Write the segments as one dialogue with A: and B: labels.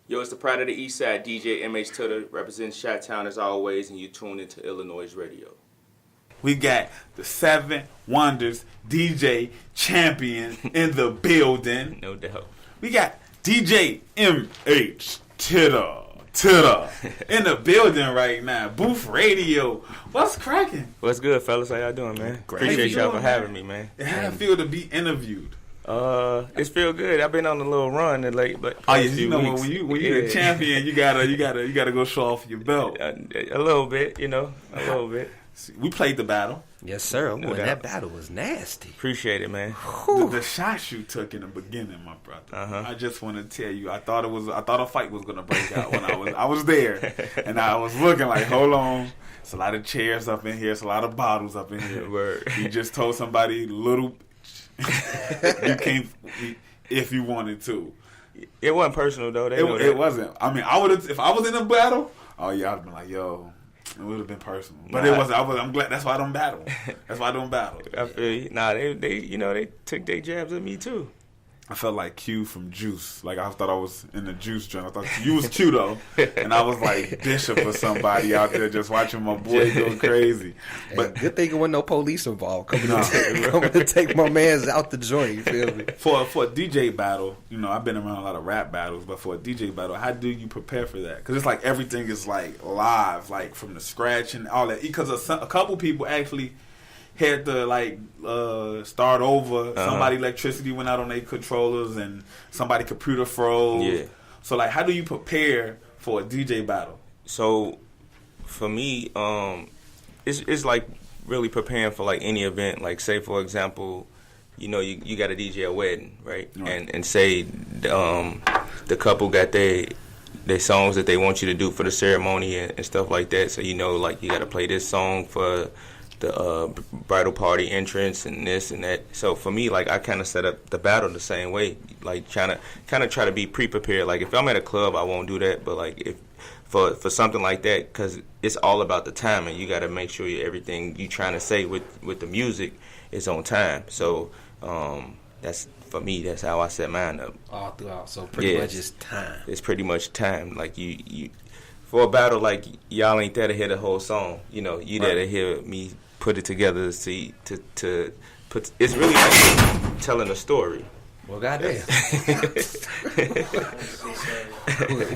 A: Yo, it's the Pride of the East Side, DJMH2DA, represents Chi-Town as always, and you tune into iLLANOiZE Radio.
B: We got the 7 Wonders DJ champion in the building.
A: No doubt.
B: We got DJMH2DA in the building right now. Booth Radio. What's cracking?
A: What's good, fellas? How y'all doing, man?
B: Great.
A: Appreciate y'all for having me, man.
B: How it feel to be interviewed?
A: It's feel good. I've been on a little run in late, but
B: oh yeah, you know when you the champion, you gotta go show off your belt.
A: A little bit, a little bit.
B: We played the battle.
C: Yes, sir. Boy, that battle was nasty.
A: Appreciate it, man.
B: The shots you took in the beginning, my brother. I just want to tell you, I thought a fight was gonna break out when I was there, and I was looking like, hold on. It's a lot of chairs up in here. It's a lot of bottles up in here.
A: Word.
B: You just told somebody little. You can't if you wanted to.
A: It wasn't personal though.
B: It wasn't. I mean, I would have if I was in a battle. Oh yeah, I'd have been like, yo, it would have been personal. But it wasn't. I'm glad. That's why I don't battle. That's why I don't battle.
A: I feel you. Nah, they took their jabs at me too.
B: I felt like Q from Juice. Like I thought I was in the Juice joint. I thought you was Q though, and I was like Bishop or somebody out there just watching my boy go crazy. But
C: good thing there wasn't no police involved coming to take my man's out the joint. You feel me?
B: For a DJ battle, I've been around a lot of rap battles, but for a DJ battle, how do you prepare for that? Because it's like everything is like live, like from the scratch and all that. Because a couple people actually had to start over. Somebody electricity went out on their controllers and somebody computer froze.
A: Yeah.
B: So how do you prepare for a DJ battle?
A: So for me, it's like really preparing for like any event. Like say for example, you got a DJ a wedding, right? And say the couple got their songs that they want you to do for the ceremony and stuff like that. So you got to play this song for the bridal party entrance and this and that. So for me, I kind of set up the battle the same way, trying to try to be pre-prepared. Like if I'm at a club, I won't do that, but if for something like that, because it's all about the timing. You got to make sure everything you trying to say with the music is on time. So that's for me. That's how I set mine up.
C: All throughout. So pretty much it's time.
A: It's pretty much time. Like you for a battle, y'all ain't there to hear the whole song. You there to hear me put it together to put. It's really like telling a story.
C: Well, goddamn.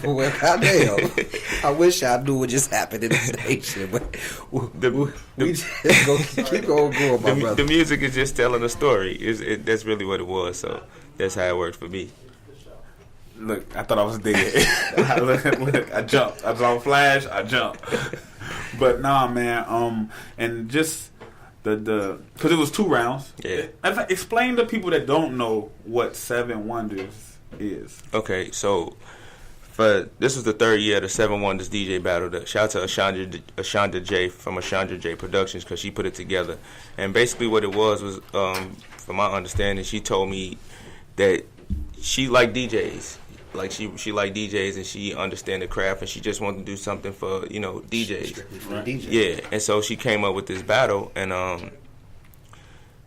C: Well, goddamn. I wish I knew what just happened in the station, but we just go keep on going, my brother.
A: The music is just telling a story. That's really what it was. So that's how it worked for me.
B: Look, I thought I was dead. Look, I jumped. I saw a flash. I jumped. But nah, man. And just because it was 2 rounds.
A: Yeah.
B: Explain to people that don't know what 7 Wonders is.
A: Okay, so this was the 3rd year of the 7 Wonders DJ battle. Shout out to Ashonda J from Ashonda J Productions because she put it together. And basically what it was, from my understanding, she told me that she liked DJs. Like she liked DJs and she understand the craft and she just wanted to do something for DJs.
C: Strictly for DJs.
A: Yeah, and so she came up with this battle and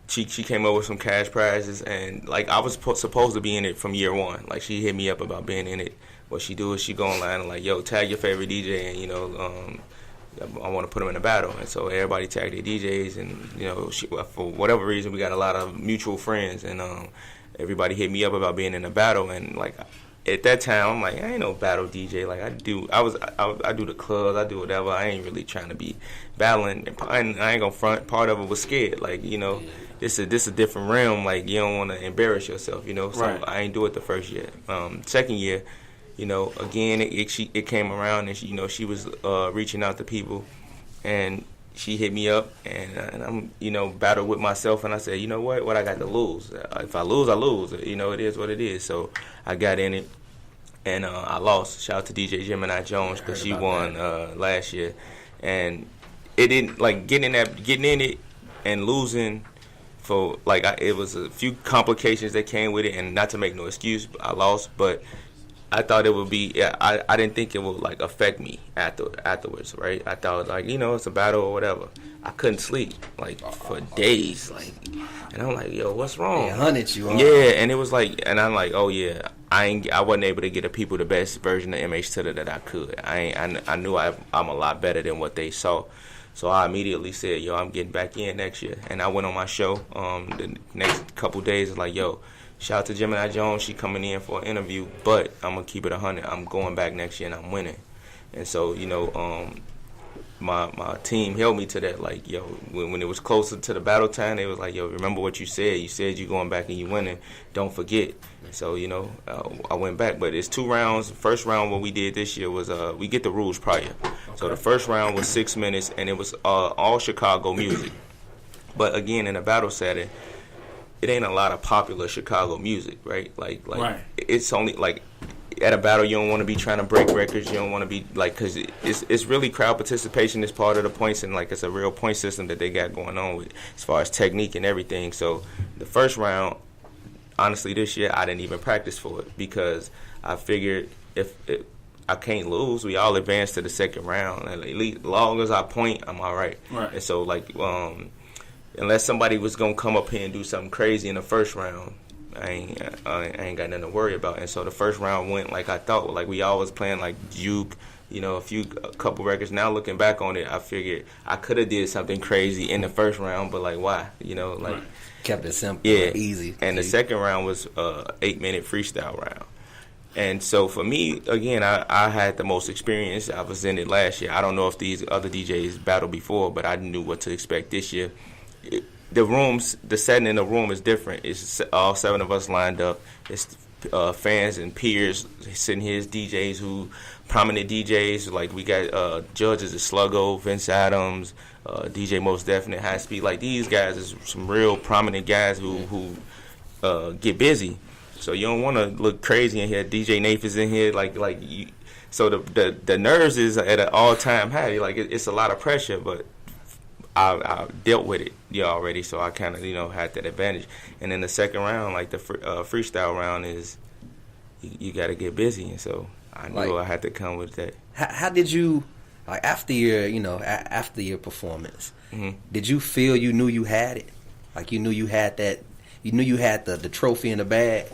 A: she came up with some cash prizes and I was supposed to be in it from year 1. Like she hit me up about being in it. What she do is she go online and yo, tag your favorite DJ and I want to put them in a battle. And so everybody tagged their DJs and for whatever reason we got a lot of mutual friends and everybody hit me up about being in a battle and at that time, I'm like, I ain't no battle DJ. I do the clubs, I do whatever. I ain't really trying to be battling. And I ain't gonna front. Part of it was scared. This a different realm. You don't want to embarrass yourself. So
B: right.
A: I ain't do it the first year. Second year, again it came around and she was reaching out to people, and she hit me up and I'm battled with myself and I said, what I got to lose? If I lose, I lose. It is what it is. So I got in it and I lost. Shout out to DJMH2DA because she won last year, and it didn't getting in it and losing for it was a few complications that came with it, and not to make no excuse, I lost, but I thought it would be. Yeah, I didn't think it would like affect me afterwards, right? I thought like it's a battle or whatever. I couldn't sleep like for days, like, and I'm like, yo, what's wrong?
C: They hunted you, huh?
A: Yeah, and it was like, and I'm like, oh yeah, I wasn't able to get the people the best version of MH2DA that I could. I knew I'm a lot better than what they saw. So I immediately said, yo, I'm getting back in next year. And I went on my show the next couple days, like, yo, shout out to Gemini Jones. She coming in for an interview, but I'm going to keep it 100. I'm going back next year, and I'm winning. And so, my team held me to that. Like, yo, when it was closer to the battle time, they was like, yo, remember what you said. You said you going back and you winning. Don't forget. So, I went back. But it's 2 rounds. The first round, what we did this year was we get the rules prior. Okay. So the first round was 6 minutes, and it was all Chicago music. But, again, in a battle setting, it ain't a lot of popular Chicago music, right? Like right. It's only, like, at a battle, you don't want to be trying to break records. You don't want to be, like, because it's really crowd participation is part of the points, and, like, it's a real point system that they got going on with as far as technique and everything. So the first round, honestly, this year, I didn't even practice for it because I figured if I can't lose, we all advance to the second round. And at least as long as I point, I'm all right. And so, like, unless somebody was going to come up here and do something crazy in the first round, I ain't got nothing to worry about. And so the first round went like I thought. Like, we always playing like Juke, a couple records. Now looking back on it, I figured I could have did something crazy in the first round, but like, why? Like,
C: kept it simple, easy.
A: And the second round was 8-minute freestyle round. And so for me, again, I had the most experience. I was in it last year. I don't know if these other DJs battled before, but I knew what to expect this year. The setting in the room is different. It's all 7 of us lined up. It's fans and peers sitting here as DJs prominent DJs. Like, we got judges as Sluggo, Vince Adams, DJ Most Definite, High Speed. Like, these guys is some real prominent guys who get busy. So you don't want to look crazy in here. DJ Nath is in here. So the nerves is at an all-time high. Like, it's a lot of pressure, but I dealt with it already, so I kind of had that advantage. And then the second round, like the freestyle round, is you got to get busy, and so I knew I had to come with that.
C: How did you, like, after your performance, did you feel you knew you had it? Like, you knew you had that, you knew you had the trophy in the bag?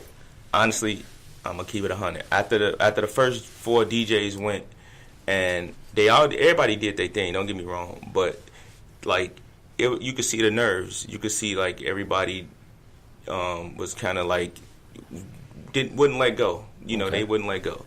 C: Honestly,
A: I'm gonna keep it 100. After the first 4 DJs went, and everybody did their thing. Don't get me wrong, but like, you could see the nerves. You could see, like, everybody was kind of like wouldn't let go. They wouldn't let go.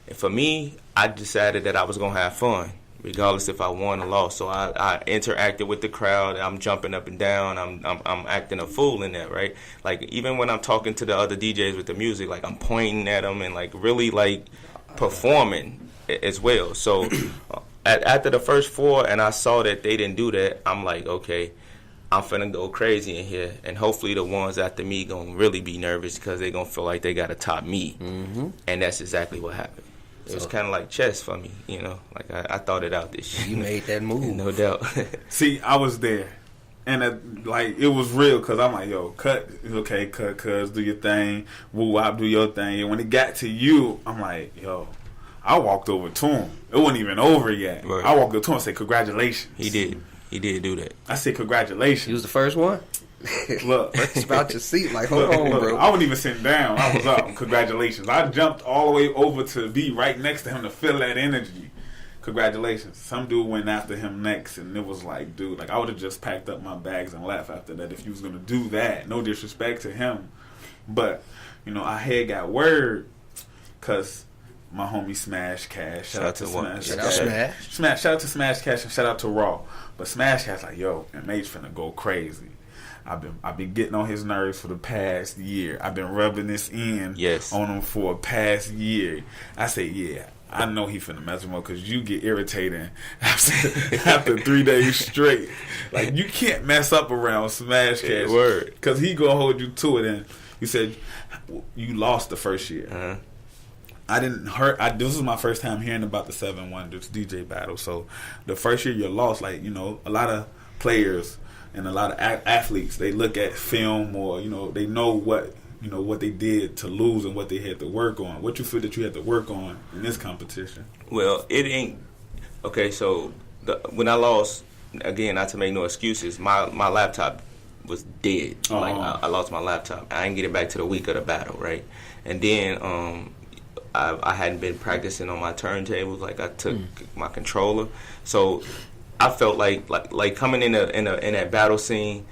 A: And for me, I decided that I was gonna have fun, regardless if I won or lost. So I interacted with the crowd. I'm jumping up and down. I'm acting a fool in that, right? Like, even when I'm talking to the other DJs with the music, like, I'm pointing at them and, like, really, like, performing as well. So after the first 4, and I saw that they didn't do that, I'm like, okay, I'm finna go crazy in here, and hopefully the ones after me gonna really be nervous because they gonna feel like they gotta top me. And that's exactly what happened. It was kind of like chess for me, Like, I thought it out this year.
C: You made that move.
A: No doubt.
B: See, I was there. And, it was real because I'm like, yo, cut, cuz, do your thing. Woo-wop, do your thing. And when it got to you, I'm like, yo, I walked over to him. It wasn't even over yet. Right. I walked up to him and said, congratulations.
A: He did do that.
B: I said, congratulations.
C: He was the first one?
B: Look.
C: About your seat. Like, hold on, bro.
B: I wasn't even sitting down. I was up. Congratulations. I jumped all the way over to be right next to him to feel that energy. Congratulations. Some dude went after him next, and it was like, dude, like, I would have just packed up my bags and left after that if you was going to do that. No disrespect to him. But, I had got word because my homie Smash Cash. Shout out to Smash. Shout out to Smash Cash and shout out to Raw. But Smash Cash like, yo, MH finna go crazy. I've been getting on his nerves for the past year. I've been rubbing this in on him for a past year. I say, yeah, I know he finna mess with him because you get irritating after 3 days straight. Like, you can't mess up around Smash Cash.
A: Word.
B: Because he gonna hold you to it. And you said you lost the first year.
A: Uh-huh.
B: I didn't hurt. This was my first time hearing about the 7 Wonders DJ battle. So the first year you lost, like, a lot of players and a lot of athletes, they look at film or, they know what you know, what they did to lose and what they had to work on. What you feel that you had to work on in this competition?
A: Well, it ain't okay. So when I lost, again, not to make no excuses, my laptop was dead. Like I lost my laptop. I didn't get it back to the week of the battle, right? And then I hadn't been practicing on my turntables. Like I took my controller, so I felt like coming in that battle scene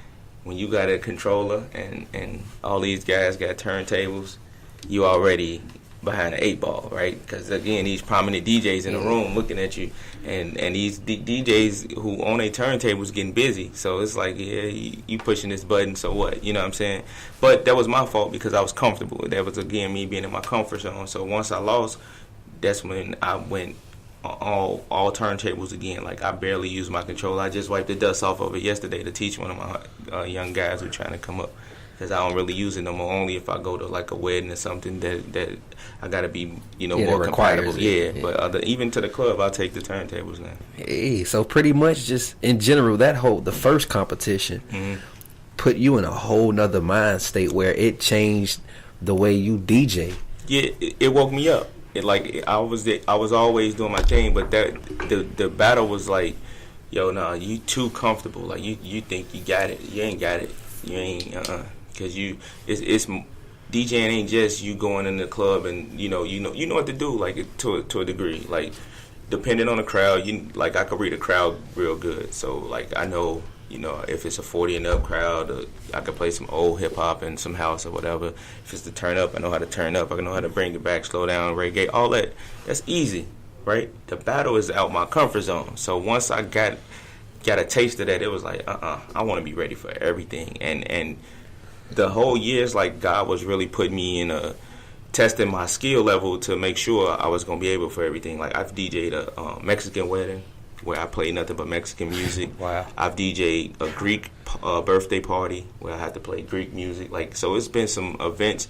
A: when you got a controller and all these guys got turntables, you already behind the 8 ball, right? Because again, these prominent DJs in the room looking at you, and these DJs who own their turntables getting busy. So it's like, yeah, you pushing this button, so what? You know what I'm saying? But that was my fault because I was comfortable. That was again me being in my comfort zone. So once I lost, that's when I went all turntables again. Like I barely used my controller. I just wiped the dust off of it yesterday to teach one of my young guys who are trying to come up. Because I don't really use it no more. Only if I go to like a wedding or something that I gotta be, you know, more compatible. Yeah. But even to the club, I'll take the turntables now.
C: Hey, so pretty much just in general, the first competition put you in a whole nother mind state where it changed the way you DJ.
A: Yeah, it woke me up. I was always doing my thing, but the battle was like, yo, nah, you too comfortable. Like you think you got it, you ain't got it. You ain't because it's DJing ain't just you going in the club and you know what to do, like to a degree. Like depending on the crowd, I could read a crowd real good. So like I know, you know, if it's a 40 and up crowd, I could play some old hip hop and some house or whatever. If it's to turn up, I know how to turn up. I know how to bring it back, slow down, reggae, all that. That's easy, right? The battle is out my comfort zone. So once I got a taste of that, it was like, I want to be ready for everything. And the whole year's like God was really putting me in testing my skill level to make sure I was going to be able for everything. Like I've DJ'd a Mexican wedding where I played nothing but Mexican music.
C: Wow.
A: I've DJ'd a Greek birthday party where I had to play Greek music. Like, so it's been some events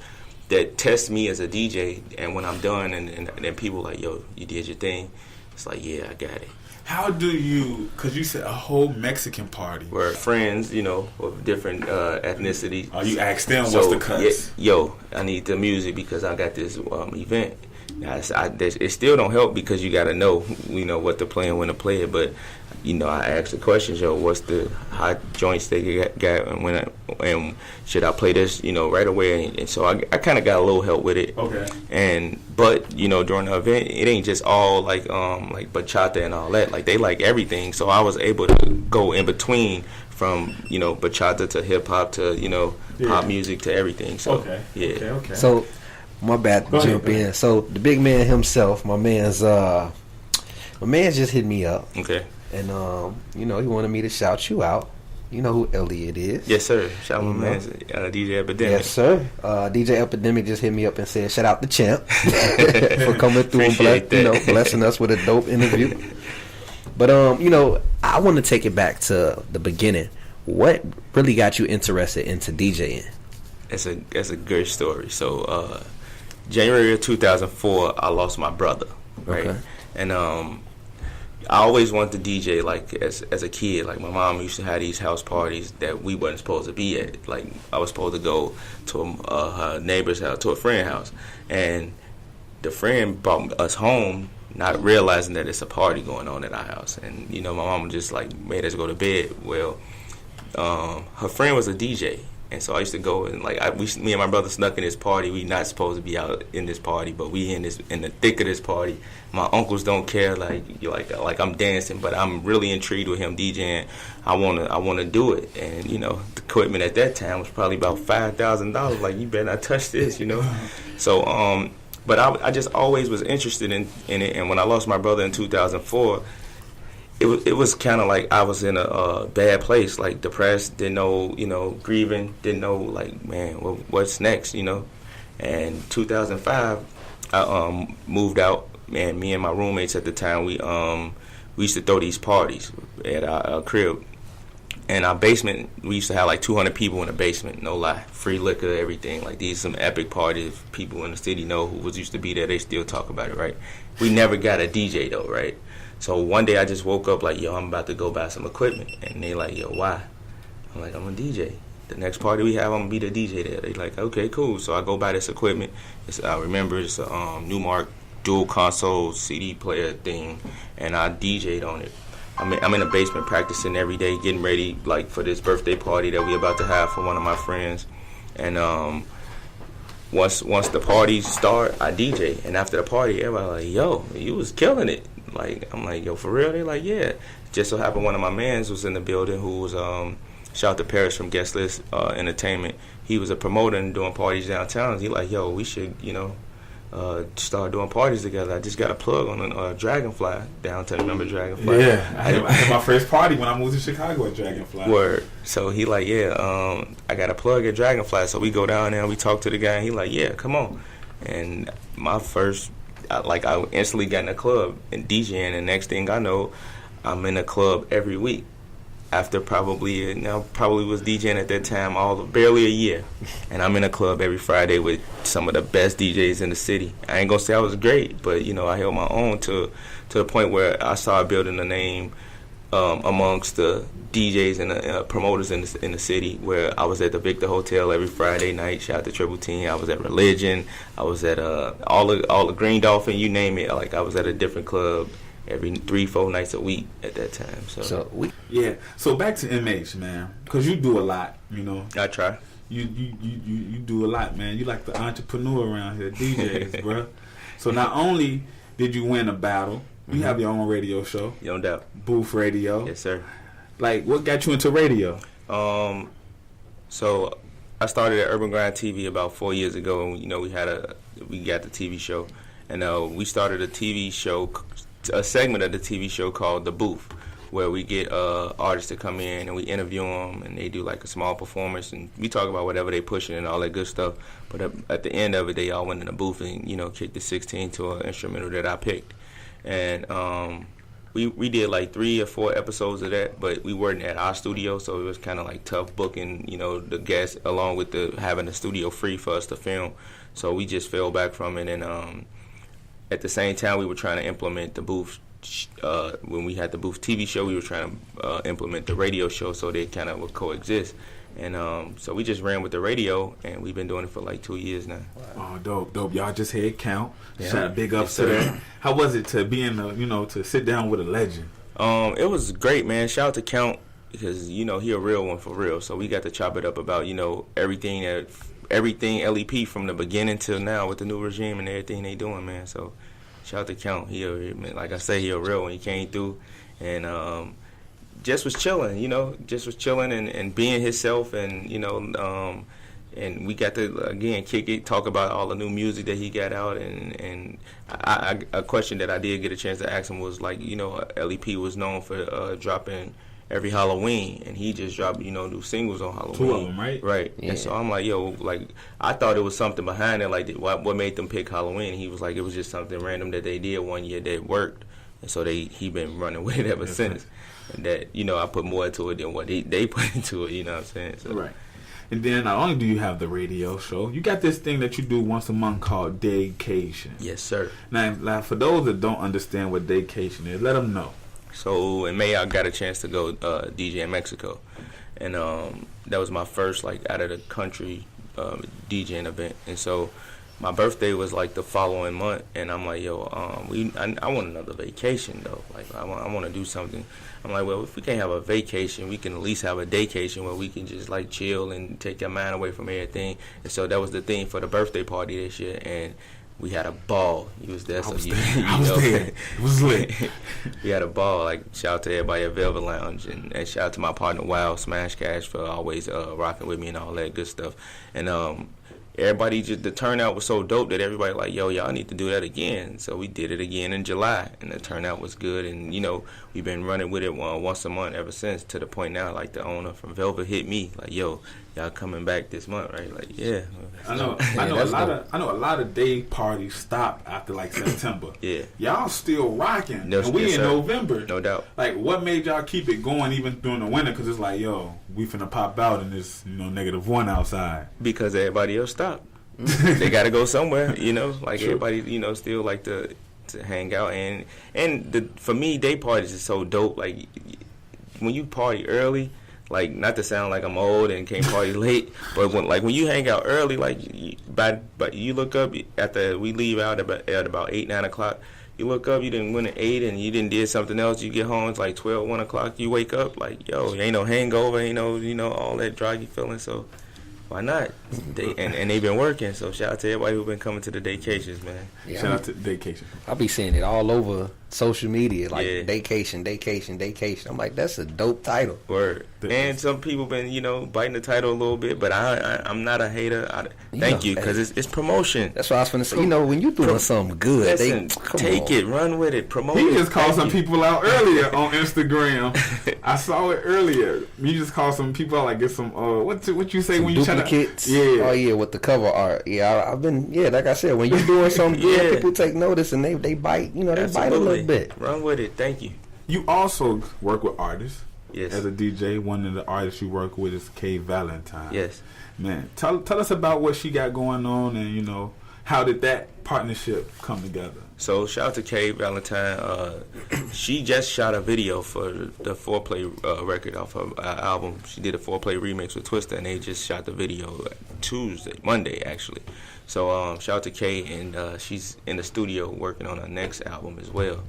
A: that test me as a DJ, and when I'm done and then people like, yo, you did your thing, it's like, yeah, I got it.
B: How do you, because you said a whole Mexican party.
A: We're friends, you know, of different ethnicities.
B: Oh, you asked them what's the cuts?
A: Yo, I need the music because I got this event. Now, it still don't help because you got to know, you know, what to play and when to play it. But, you know, I asked the questions, yo, what's the hot joints they got and should I play this, you know, right away? And so I kind of got a little help with it.
B: Okay.
A: But, you know, during the event, it ain't just all like bachata and all that. Like, they like everything. So I was able to go in between from, you know, bachata to hip-hop to, you know, pop music to everything. So, yeah.
B: Okay.
C: So, my bad to jump in. So, the big man himself, my man's just hit me up.
A: Okay.
C: And, you know, he wanted me to shout you out. You know who Elliot is.
A: Yes, sir. Shout out my man, DJ Epidemic.
C: Yes, sir. DJ Epidemic just hit me up and said, shout out the champ for coming through and blessing us with a dope interview. But, you know, I want to take it back to the beginning. What really got you interested into DJing?
A: That's a good story. So, January of 2004, I lost my brother, right?
C: Okay.
A: And I always wanted to DJ, like, as a kid. Like, my mom used to have these house parties that we wasn't supposed to be at. Like, I was supposed to go to her neighbor's house, to a friend's house. And the friend brought us home, not realizing that it's a party going on at our house. And, you know, my mom just, like, made us go to bed. Well, her friend was a DJ. And so I used to go and me and my brother snuck in this party. We not supposed to be out in this party, but we in the thick of this party. My uncles don't care, like I'm dancing, but I'm really intrigued with him DJing. I wanna do it, and you know the equipment at that time was probably about $5,000. Like you better not touch this, you know. So but I just always was interested in it, and when I lost my brother in 2004. It was kind of like I was in a bad place, like depressed, didn't know, you know, grieving, didn't know, like, man, what's next, you know? And 2005, I moved out, and me and my roommates at the time, we used to throw these parties at our crib. And our basement, we used to have like 200 people in the basement, no lie, free liquor, everything. Like these some epic parties. People in the city know who used to be there. They still talk about it, right? We never got a DJ though, right? So one day I just woke up like, yo, I'm about to go buy some equipment. And they like, yo, why? I'm like, I'm a DJ. the next party we have, I'm going to be the DJ there. They like, okay, cool. So I go buy this equipment. I remember it's a Newmark dual console CD player thing, and I DJ'd on it. I'm in the basement practicing every day, getting ready like for this birthday party that we about to have for one of my friends. And once the parties start, I DJ. And after the party, everybody like, yo, you was killing it. Like, I'm like, yo, for real? They like, yeah. Just so happened one of my mans was in the building who was shout out to Paris from Guest List Entertainment. He was a promoter and doing parties downtown. He like, yo, we should, start doing parties together. I just got a plug on a Dragonfly downtown. Remember Dragonfly?
B: Yeah, I had my first party when I moved to Chicago at Dragonfly.
A: Word. So he like, yeah, I got a plug at Dragonfly. So we go down there and we talk to the guy. And he like, yeah, come on. And my first, I instantly got in a club and DJing. And next thing I know, I'm in a club every week. After probably was DJing at that time barely a year, and I'm in a club every Friday with some of the best DJs in the city. I ain't gonna say I was great, but I held my own to the point where I started building a name amongst the DJs and the promoters in the city. Where I was at the Victor Hotel every Friday night. Shout out to Triple T. I was at Religion. I was at all the Green Dolphin. You name it. Like I was at a different club every 3-4 nights a week at that time. So
B: back to MH, man, because you do a lot,
A: I try.
B: You do a lot, man. You like the entrepreneur around here, DJs, bro. So not only did you win a battle, you have your own radio show.
A: No doubt.
B: Booth Radio.
A: Yes, sir.
B: Like, what got you into radio?
A: So I started at Urban Grind TV about 4 years ago, and we got the TV show, and we started a TV show. A segment of the TV show called The Booth, where we get artists to come in and we interview them, and they do like a small performance, and we talk about whatever they pushing and all that good stuff. But at the end of it, they all went in the booth and kicked the 16 to an instrumental that I picked, and we did like 3 or 4 episodes of that, but we weren't at our studio, so it was kind of like tough booking the guests along with having the studio free for us to film. So we just fell back from it, and at the same time, we were trying to implement the Booth. When we had the Booth TV show, we were trying to implement the radio show so they kind of would coexist. And so we just ran with the radio, and we've been doing it for like 2 years now.
B: Oh, dope. Y'all just head count. Yeah. Shout out, big ups to that. How was it to be to sit down with a legend?
A: It was great, man. Shout out to Count, because, he a real one for real. So we got to chop it up about, everything LEP from the beginning till now with the new regime and everything they doing, man. So shout out to Count. Like I say, he a real one. He came through and just was chilling, and being himself, and and we got to again kick it, talk about all the new music that he got out, and a question that I did get a chance to ask him was like, LEP was known for dropping every Halloween, and he just dropped, new singles on Halloween.
B: 2 of them, right?
A: Right. Yeah. And so I'm like, I thought it was something behind it, like what made them pick Halloween. And he was like, it was just something random that they did one year that worked, and so he been running with it ever since. And that, I put more into it than what they put into it, you know what I'm saying? So.
B: Right. And then not only do you have the radio show, you got this thing that you do once a month called Daycation.
A: Yes, sir.
B: Now, for those that don't understand what Daycation is, let them know.
A: So in May, I got a chance to go DJ in Mexico, and that was my first out of the country DJing event. And so my birthday was like the following month, and I'm like, I want another vacation though. Like I want to do something. I'm like, well, if we can't have a vacation, we can at least have a daycation where we can just chill and take your mind away from everything. And so that was the theme for the birthday party this year, and we had a ball. You was there,
B: I was there. It was lit.
A: We had a ball. Shout out to everybody at Velvet Lounge, and shout out to my partner Wild Smash Cash for always rocking with me and all that good stuff. And everybody, the turnout was so dope that everybody like, yo, y'all need to do that again. So we did it again in July, and the turnout was good. And we've been running with it once a month ever since, to the point now the owner from Velvet hit me like, yo, y'all coming back this month, right? Yeah.
B: I know a lot of day parties stop after September.
A: Yeah.
B: Y'all still rocking. And we in November.
A: No doubt.
B: What made y'all keep it going even during the winter? Because it's we finna pop out and it's -1 outside.
A: Because everybody else stopped. They got to go somewhere, everybody, still like to hang out. And for me, day parties is so dope. When you party early, Like, not to sound like I'm old and can't party late, but when you hang out early, like, but you look up after we leave out at about 8, 9 o'clock. You look up, you didn't win at 8, and you didn't did something else. You get home, it's like 12, 1 o'clock. You wake up like, yo, ain't no hangover, ain't no, all that druggy feeling. So why not? And they've been working. So shout out to everybody who's been coming to the vacations, man.
B: Yeah, shout out to vacation.
C: I'll be seeing it all over social media, like vacation. I'm like, that's a dope title.
A: Word. And some people been, biting the title a little bit, but I'm not a hater. Thank you, because it's promotion.
C: That's what I was going to say. When you're doing something good,
A: take it, run with it, promote it.
B: He just called some people out earlier on Instagram. I saw it earlier. You just called some people out, like, get some, what you say
C: some
B: when you
C: duplicates?
B: Yeah.
C: Oh, yeah, with the cover art. Yeah, I've been, like I said, when you're doing something good, people take notice and they bite, they bite a little bit.
A: Run with it. Thank you.
B: You also work with artists.
A: Yes.
B: As a DJ, one of the artists you work with is Kay Valentine.
A: Yes.
B: Man, tell us about what she got going on, and how did that partnership come together?
A: So shout out to Kay Valentine. She just shot a video for the Foreplay record off her album. She did a Foreplay remix with Twista, and they just shot the video Monday actually. So shout out to Kay, and she's in the studio working on her next album as well.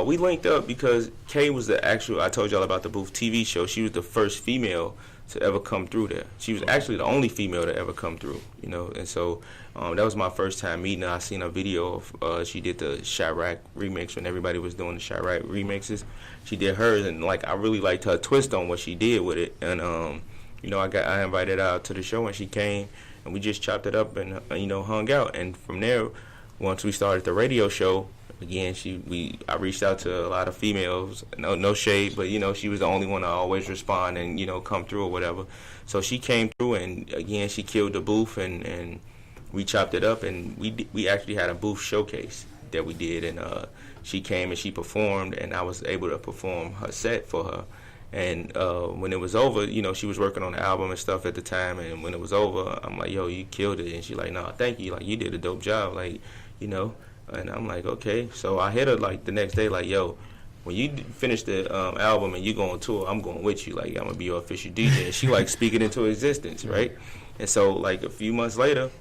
A: We linked up because Kay was I told y'all about the Booth TV show. She was the first female to ever come through there. She was actually the only female to ever come through, and so that was my first time meeting her. I seen a video of she did the Chirac remix when everybody was doing the Chirac remixes. She did hers, and I really liked her twist on what she did with it. And I invited her out to the show, and she came, and we just chopped it up and hung out. And from there, once we started the radio show. Again, I reached out to a lot of females. No shade, but she was the only one to always respond and come through or whatever. So she came through, and again she killed the booth, and we chopped it up, and we actually had a booth showcase that we did, and she came and she performed, and I was able to perform her set for her. And when it was over, she was working on the album and stuff at the time, and when it was over, I'm like, yo, you killed it, and she like, no, thank you, like you did a dope job, like And I'm like, okay. So I hit her the next day, like, yo, when you finish the album and you go on tour, I'm going with you. Like, I'm gonna be your official DJ. And she speak it into existence, right? And so a few months later,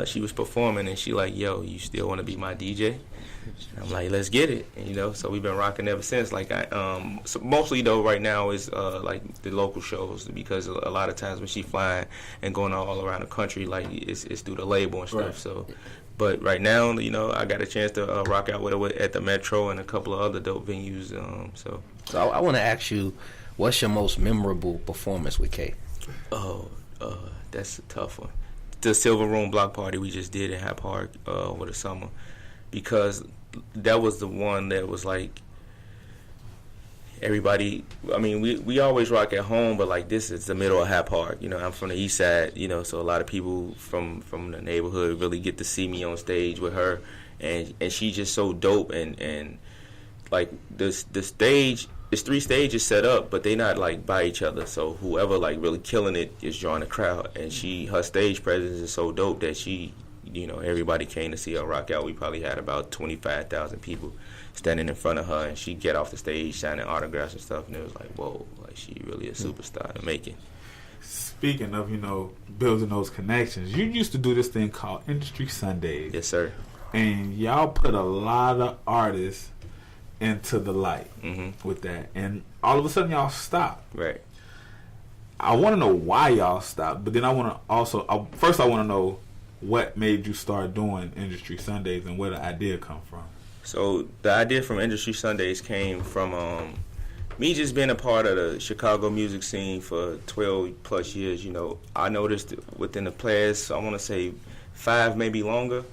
A: she was performing, and she like, yo, you still want to be my DJ? And I'm like, let's get it. And, so we've been rocking ever since. So mostly though right now is the local shows, because a lot of times when she flying and going all around the country, it's through the label and stuff. Right. So. But right now, I got a chance to rock out with her at the Metro and a couple of other dope venues. So
C: I want to ask you, what's your most memorable performance with Kay?
A: Oh, that's a tough one. The Silver Room block party we just did in Hyde Park over the summer, because that was the one that was everybody, I mean, we always rock at home, but this is the middle of Hyde Park. I'm from the east side, so a lot of people from the neighborhood really get to see me on stage with her, and she's just so dope, and the stage, it's 3 stages set up, but they not by each other, so whoever really killing it is drawing a crowd, and her stage presence is so dope that she, everybody came to see her rock out. We probably had about 25,000 people standing in front of her, and she get off the stage signing autographs and stuff, and it was whoa, she really a superstar in the making.
B: Speaking of, building those connections, you used to do this thing called Industry Sundays.
A: Yes, sir.
B: And y'all put a lot of artists into the light with that, and all of a sudden y'all stopped.
A: Right.
B: I want to know why y'all stopped, but then I want to first I want to know what made you start doing Industry Sundays and where the idea come from.
A: So the idea from Industry Sundays came from me just being a part of the Chicago music scene for 12 plus years. I noticed within the past, I want to say 5, maybe longer,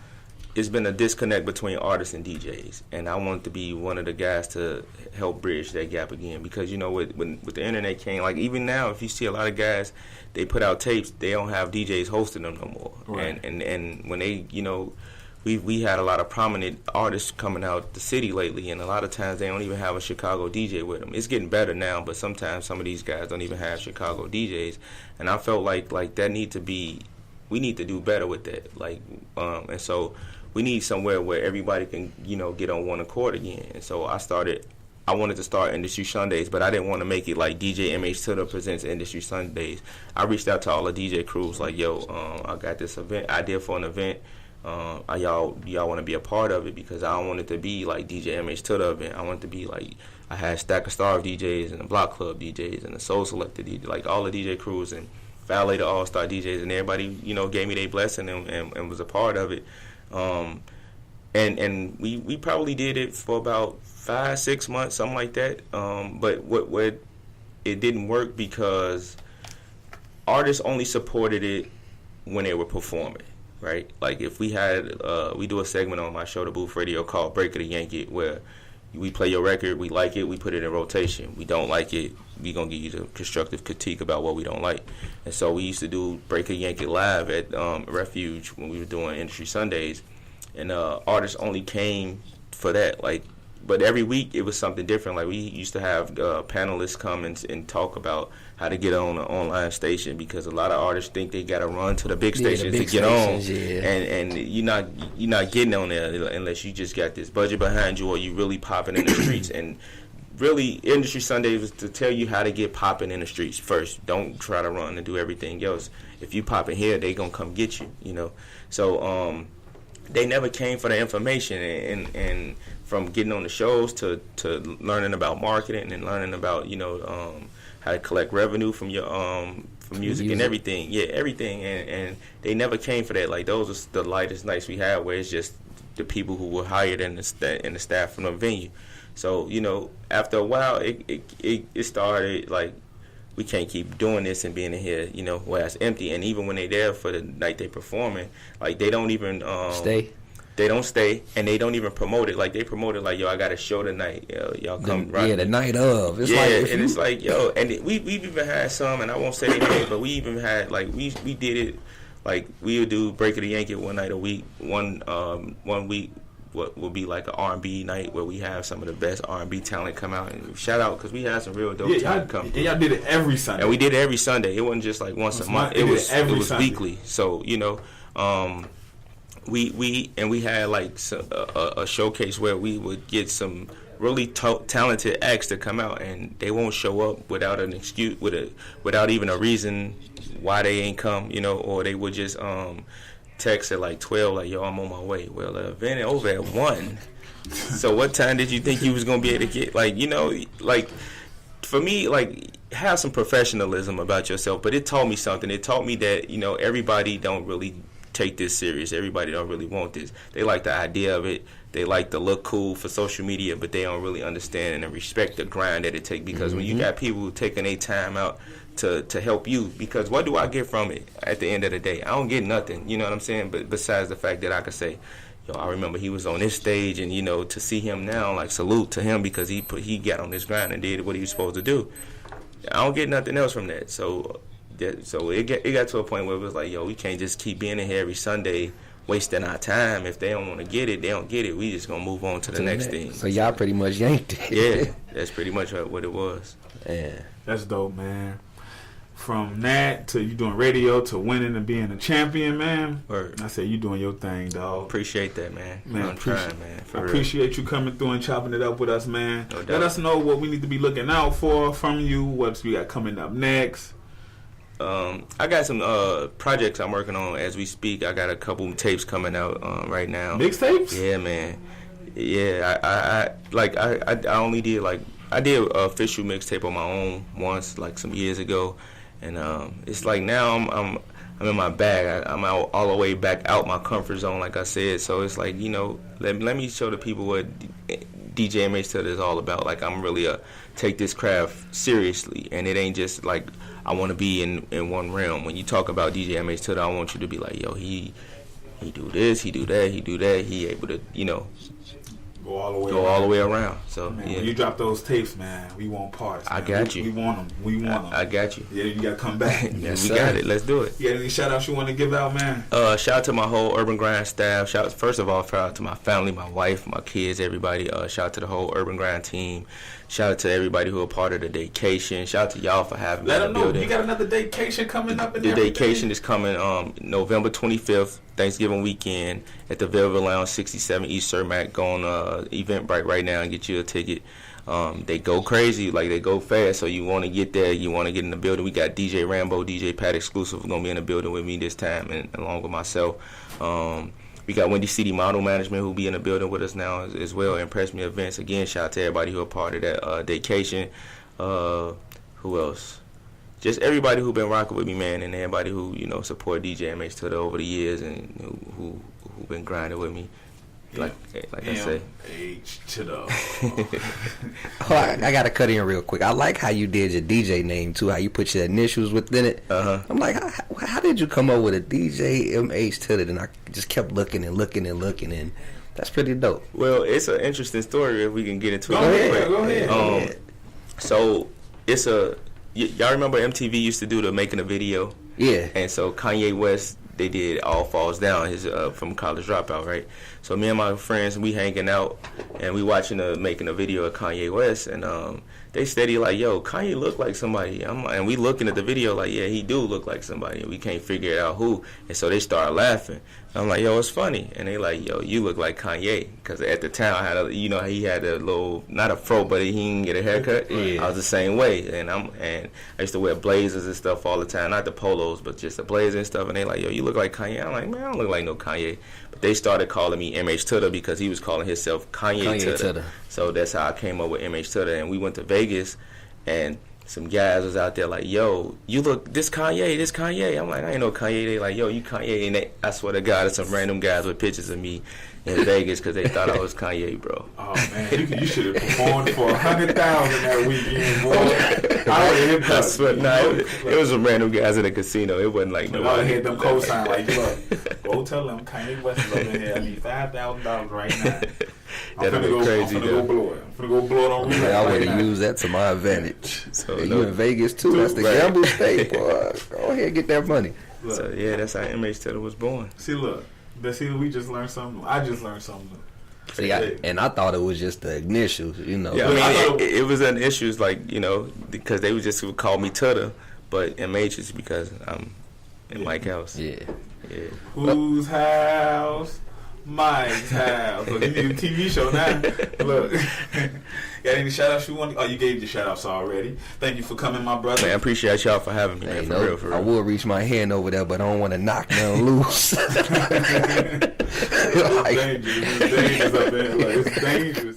A: it's been a disconnect between artists and DJs, and I wanted to be one of the guys to help bridge that gap again, because when the internet came, even now, if you see a lot of guys, they put out tapes, they don't have DJs hosting them no more. Right. And when they we had a lot of prominent artists coming out the city lately, and a lot of times they don't even have a Chicago DJ with them. It's getting better now, but sometimes some of these guys don't even have Chicago DJs, and I felt like that we need to do better with that. And so we need somewhere where everybody can get on one accord again. And so I started I wanted to start Industry Sundays, but I didn't want to make it like DJMH2DA presents Industry Sundays. I reached out to all the DJ crews like, yo, I got this idea for an event. Y'all want to be a part of it? Because I don't want it to be like DJMH2DA event. I want it to be like, I had Stack of Star DJs and the Block Club DJs and the Soul Selector DJ, like all the DJ crews and Validator All-Star DJs, and everybody, gave me their blessing and was a part of it. And we probably did it for about 5-6 months, something like that. But what it didn't work because artists only supported it when they were performing, right? Like if we had we do a segment on my show, The Booth Radio, called Break It or Yank It, where we play your record, we like it, we put it in rotation. We don't like it, we gonna give you the constructive critique about what we don't like. And so we used to do Break It or Yank It live at Refuge when we were doing Industry Sundays. And artists only came for that, but every week it was something different. Like we used to have panelists come and talk about how to get on an online station, because a lot of artists think they got to run to the big stations to get on, and you're not getting on there unless you just got this budget behind you or you really popping in the streets. And really, Industry Sunday was to tell you how to get popping in the streets first. Don't try to run and do everything else. If you popping here, they gonna come get you. So they never came for the information, and from getting on the shows to learning about marketing and learning about how to collect revenue from your from music and everything. Yeah, everything. And they never came for that. Like those are the lightest nights we had, where it's just the people who were hired and the staff from the venue. So after a while, it started like, we can't keep doing this and being in here, where it's empty. And even when they there for the night they performing, like they don't even
C: stay.
A: They don't stay, and they don't even promote it. Like they promote it like, yo, I got a show tonight. Y'all come.
C: The night of. It's
A: it's like, yo, and we've even had some, and I won't say their name, but we even had we did it like we would do Break It or Yank It one night a week. One week. What will be like an R&B night where we have some of the best R&B talent come out, and shout out because we had some real dope talent come.
B: And y'all did it every Sunday.
A: And we did it every Sunday. It wasn't just like once a month. It was weekly. So we had like a showcase where we would get some really talented acts to come out, and they won't show up without an excuse, without even a reason why they ain't come, or they would just text at like 12, like, yo, I'm on my way. Well, the event over at 1. So what time did you think you was going to be able to get? Like, for me, like, have some professionalism about yourself. But it taught me something. It taught me that, everybody don't really take this serious. Everybody don't really want this. They like the idea of it. They like to look cool for social media, but they don't really understand and respect the grind that it takes. Because when you got people who taking their time out to help you, because what do I get from it at the end of the day? I don't get nothing, you know what I'm saying? But besides the fact that I could say, yo, I remember he was on this stage, and to see him now, like, salute to him, because he got on this grind and did what he was supposed to do. I don't get nothing else from that. So it got to a point where it was like, yo, we can't just keep being in here every Sunday wasting our time. If they don't want to get it, they don't get it. We just gonna move on to the next thing.
C: So y'all pretty much yanked it.
A: Yeah, that's pretty much what it was.
C: Yeah,
B: that's dope, man. From that to you doing radio to winning and being a champion, man.
A: Word.
B: I said you doing your thing, dog.
A: Appreciate that, man. I'm trying, man.
B: I appreciate you coming through and chopping it up with us, man.
A: No doubt.
B: Let us know what we need to be looking out for from you. What we got coming up next.
A: I got some projects I'm working on as we speak. I got a couple tapes coming out right now.
B: Mixtapes?
A: Yeah, man. Yeah, I only did I did an official mixtape on my own once, like some years ago. And it's like now I'm in my bag. I'm out all the way back out my comfort zone, like I said. So it's like, let me show the people what DJMH2DA is all about. Like, I'm really take this craft seriously, and it ain't just like I want to be in one realm. When you talk about DJMH2DA, I want you to be like, yo, he do this, he do that, he able to go all the way around. So
B: man,
A: yeah.
B: When you drop those tapes, man, we want parts. Man.
A: I got you.
B: We want them.
A: I got you.
B: Yeah, you got to come back.
A: Yes, we got it. Let's do it.
B: You got any shout outs you want to give out, man?
A: Shout out to my whole Urban Grind staff. First of all, shout out to my family, my wife, my kids, everybody. Shout out to the whole Urban Grind team. Shout out to everybody who are part of the Daycation. Shout out to y'all for having me in the building.
B: You got another Daycation coming up.
A: The Daycation is coming November 25th, Thanksgiving weekend, at the Velvet Lounge, 67 East Cermak. Go on Eventbrite right now and get you a ticket. They go crazy, like they go fast. So you want to get there, you want to get in the building. We got DJ Rambo, DJ Pat Exclusive gonna be in the building with me this time, and along with myself. We got Windy City Model Management who be in the building with us now as well. Impress Me Events. Again, shout out to everybody who are part of that vacation. Who else? Just everybody who been rocking with me, man, and everybody who, you know, support DJMH2DA over the years and who been grinding with me. Like I say.
C: Oh, I gotta cut in real quick. I like how you did your DJ name too. How you put your initials within it. I'm like, how did you come up with a DJMH2DA? And I just kept looking, and that's pretty dope.
A: Well, it's an interesting story if we can get into it.
B: Go ahead.
A: So it's y'all remember MTV used to do the making a video?
C: Yeah.
A: And so Kanye West, they did All Falls Down, his from College Dropout, right? So me and my friends, we hanging out and we watching making a video of Kanye West, and they steady like, yo, Kanye look like somebody. And we looking at the video like, yeah, he do look like somebody. We can't figure out who. And so they start laughing. I'm like, yo, it's funny. And they like, yo, you look like Kanye. Because at the time, he had a little, not a fro, but he didn't get a haircut. Yeah. I was the same way. And I used to wear blazers and stuff all the time. Not the polos, but just the blazers and stuff. And they like, yo, you look like Kanye. I'm like, man, I don't look like no Kanye. But they started calling me MH2DA because he was calling himself Kanye Tuda. So that's how I came up with MH2DA. And we went to Vegas, and some guys was out there like, yo, you look, this Kanye. I'm like, I ain't no Kanye. They like, yo, you Kanye. And I swear to God, it's some random guys with pictures of me in Vegas because they thought I was Kanye, bro.
B: Oh, man, you should have performed for 100,000 that weekend, boy.
A: I swear, it was some random guys in the casino. It wasn't like
B: nobody. I had them co-sign like, look, go tell them Kanye West is up in here. I need $5,000 right now. I'm finna go blow it. I'm finna go blow it on roulette.
C: I would have used that to my advantage. So you in Vegas too? That's the gamble state, boy. Go ahead and get that money.
A: Look. So yeah, that's how MH2DA was born.
B: See, look. We just learned something. I just learned something new.
C: See, I thought it was just the initials, you know.
A: Yeah, I mean, it was an issues like, you know, because they would just call me Tuda, but MH is because I'm in Mike's house.
C: Yeah.
B: Whose house? Mike's house. Look, you need a TV show now. Look. Got any shout outs you want? Oh, you gave your shout outs already. Thank you for coming, my brother.
A: Man, I appreciate y'all for having me, man. For real.
C: I will reach my hand over there, but I don't want to knock them loose.
B: It's dangerous. It's dangerous up there. Like, it's dangerous.